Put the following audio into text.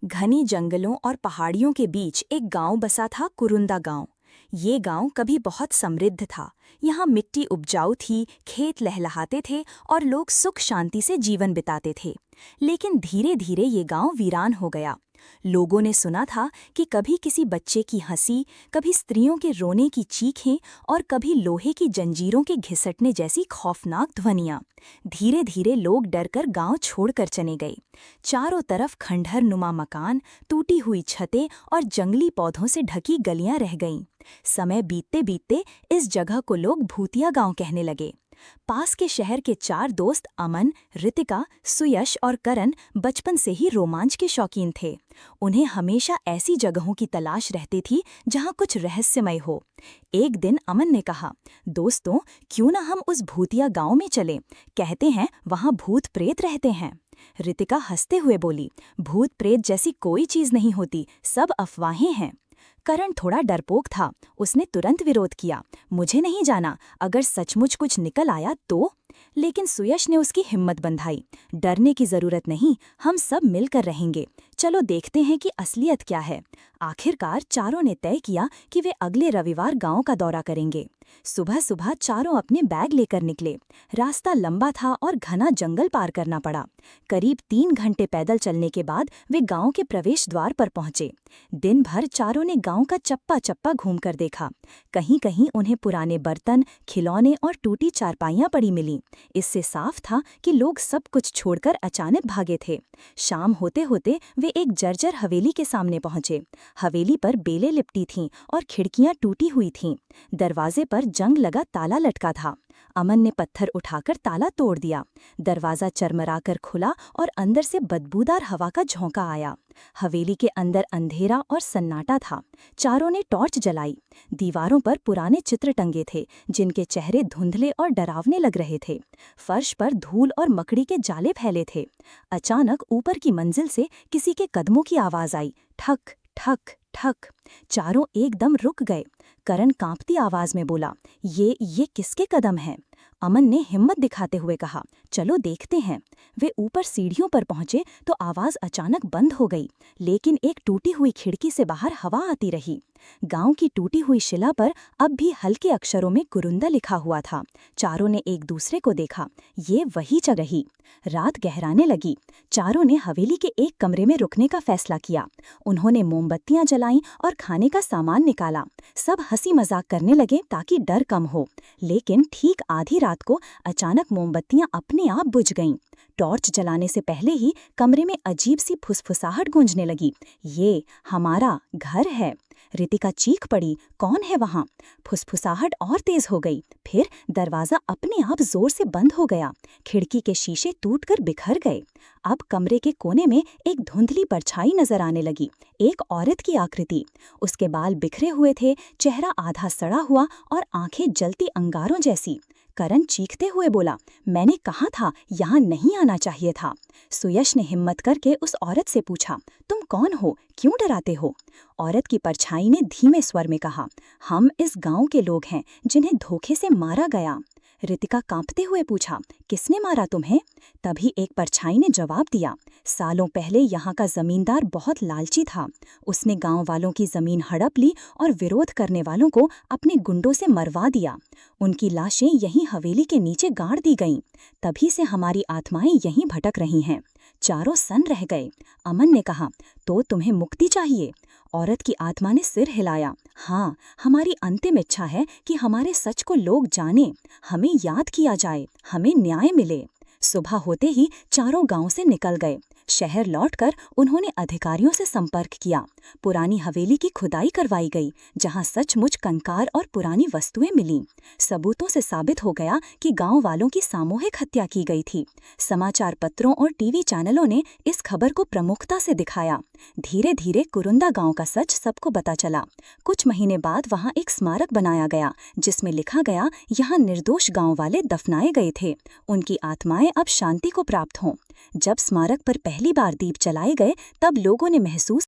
घने जंगलों और पहाड़ियों के बीच एक गांव बसा था, कुरुंदा गांव। ये गांव कभी बहुत समृद्ध था। यहाँ मिट्टी उपजाऊ थी, खेत लहलहाते थे और लोग सुख शांति से जीवन बिताते थे। लेकिन धीरे धीरे ये गांव वीरान हो गया। लोगों ने सुना था कि कभी किसी बच्चे की हंसी, कभी स्त्रियों के रोने की चीखें और कभी लोहे की जंजीरों के घिसटने जैसी खौफनाक ध्वनियां। धीरे धीरे लोग डरकर गांव छोड़कर चले गए। चारों तरफ खंडहर नुमा मकान, टूटी हुई छतें और जंगली पौधों से ढकी गलियां रह गईं। समय बीतते बीतते इस जगह को लोग भूतिया गांव कहने लगे। पास के शहर के चार दोस्त अमन, रितिका, सुयश और करण बचपन से ही रोमांच के शौकीन थे। उन्हें हमेशा ऐसी जगहों की तलाश रहती थी जहां कुछ रहस्यमय हो। एक दिन अमन ने कहा, दोस्तों, क्यों ना हम उस भूतिया गांव में चलें? कहते हैं वहां भूत प्रेत रहते हैं। रितिका हंसते हुए बोली, भूत प्रेत जैसी कोई चीज नहीं होती, सब अफवाहें हैं। करण थोड़ा डरपोक था। उसने तुरंत विरोध किया, मुझे नहीं जाना, अगर सचमुच कुछ निकल आया तो। लेकिन सुयश ने उसकी हिम्मत बंधाई, डरने की जरूरत नहीं, हम सब मिलकर रहेंगे। चलो देखते हैं कि असलियत क्या है। आखिरकार चारों ने तय किया कि वे अगले रविवार गांव का दौरा करेंगे। सुबह सुबह चारों अपने बैग लेकर निकले। रास्ता लंबा था और घना जंगल पार करना पड़ा। करीब 3 घंटे पैदल चलने के बाद वे गांव के प्रवेश द्वार पर पहुंचे। दिन भर चारों ने गांव का चप्पा चप्पा घूमकर देखा। कहीं कहीं उन्हें पुराने बर्तन, खिलौने और टूटी चारपाइयां पड़ी मिलीं। इससे साफ था कि लोग सब कुछ छोड़कर अचानक भागे थे। शाम होते होते वे एक जर्जर हवेली के सामने पहुंचे। हवेली पर बेलें लिपटी थीं और खिड़कियां टूटी हुई थीं। दरवाजे पर जंग लगा ताला लटका था। अमन ने पत्थर उठाकर ताला तोड़ दिया। दरवाजा चरमराकर खुला और अंदर से बदबूदार हवा का झोंका आया। हवेली के अंदर अंधेरा और सन्नाटा था। चारों ने टॉर्च जलाई। दीवारों पर पुराने चित्र टंगे थे, जिनके चेहरे धुंधले और डरावने लग रहे थे। फर्श पर धूल और मकड़ी के जाले फैले थे। अचानक ऊपर की मंजिल से किसी के कदमों की आवाज आई, ठक ठक ठक। चारों एकदम रुक गए। करण कांपती आवाज में बोला, ये किसके कदम हैं? अमन ने हिम्मत दिखाते हुए कहा, चलो देखते हैं। वे ऊपर सीढ़ियों पर पहुंचे तो आवाज अचानक बंद हो गई, लेकिन एक टूटी हुई खिड़की से बाहर हवा आती रही। गांव की टूटी हुई शिला पर अब भी हल्के अक्षरों में कुरुंदा लिखा हुआ था। चारों ने एक दूसरे को देखा, ये वही जगह रही। रात गहराने लगी। चारों ने हवेली के एक कमरे में रुकने का फैसला किया। उन्होंने मोमबत्तियां जलाईं और खाने का सामान निकाला। सब हंसी मजाक करने लगे ताकि डर कम हो। लेकिन ठीक आधी रात को अचानक मोमबत्तियां अपने आप बुझ गईं। टॉर्च जलाने से पहले ही कमरे में अजीब सी फुसफुसाहट गूंजने लगी, ये हमारा घर है। रितिका चीख पड़ी, कौन है वहां? फुसफुसाहट और तेज हो गई। फिर दरवाजा अपने आप जोर से बंद हो गया। खिड़की के शीशे टूटकर बिखर गए। अब कमरे के कोने में एक धुंधली परछाई नजर आने लगी, एक औरत की आकृति। उसके बाल बिखरे हुए थे, चेहरा आधा सड़ा हुआ और आंखें जलती अंगारों जैसी। करण चीखते हुए बोला, मैंने कहा था यहाँ नहीं आना चाहिए था। सुयश ने हिम्मत करके उस औरत से पूछा, तुम कौन हो, क्यों डराते हो? औरत की परछाई ने धीमे स्वर में कहा, हम इस गांव के लोग हैं जिन्हें धोखे से मारा गया। रितिका कांपते हुए पूछा, किसने मारा तुम्हें? तभी एक परछाई ने जवाब दिया, सालों पहले यहाँ का जमींदार बहुत लालची था। उसने गांव वालों की जमीन हड़प ली और विरोध करने वालों को अपने गुंडों से मरवा दिया। उनकी लाशें यहीं हवेली के नीचे गाड़ दी गईं। तभी से हमारी आत्माएं यहीं भटक रही हैं। चारों सन रह गए। अमन ने कहा, तो तुम्हें मुक्ति चाहिए? औरत की आत्मा ने सिर हिलाया, हाँ, हमारी अंतिम इच्छा है कि हमारे सच को लोग जाने, हमें याद किया जाए, हमें न्याय मिले। सुबह होते ही चारों गांव से निकल गए। शहर लौटकर उन्होंने अधिकारियों से संपर्क किया। पुरानी हवेली की खुदाई करवाई गई, जहां सचमुच कंकार और पुरानी वस्तुएं मिलीं। सबूतों से साबित हो गया कि गांव वालों की सामूहिक हत्या की गई थी। समाचार पत्रों और टीवी चैनलों ने इस खबर को प्रमुखता से दिखाया। धीरे धीरे कुरुंदा गांव का सच सबको पता चला। कुछ महीने बाद वहां एक स्मारक बनाया गया, जिसमें लिखा गया, यहाँ निर्दोष गांव वाले दफनाए गए थे, उनकी आत्माएं अब शांति को प्राप्त हों। जब स्मारक पर पहली बार दीप जलाए गए, तब लोगों ने महसूस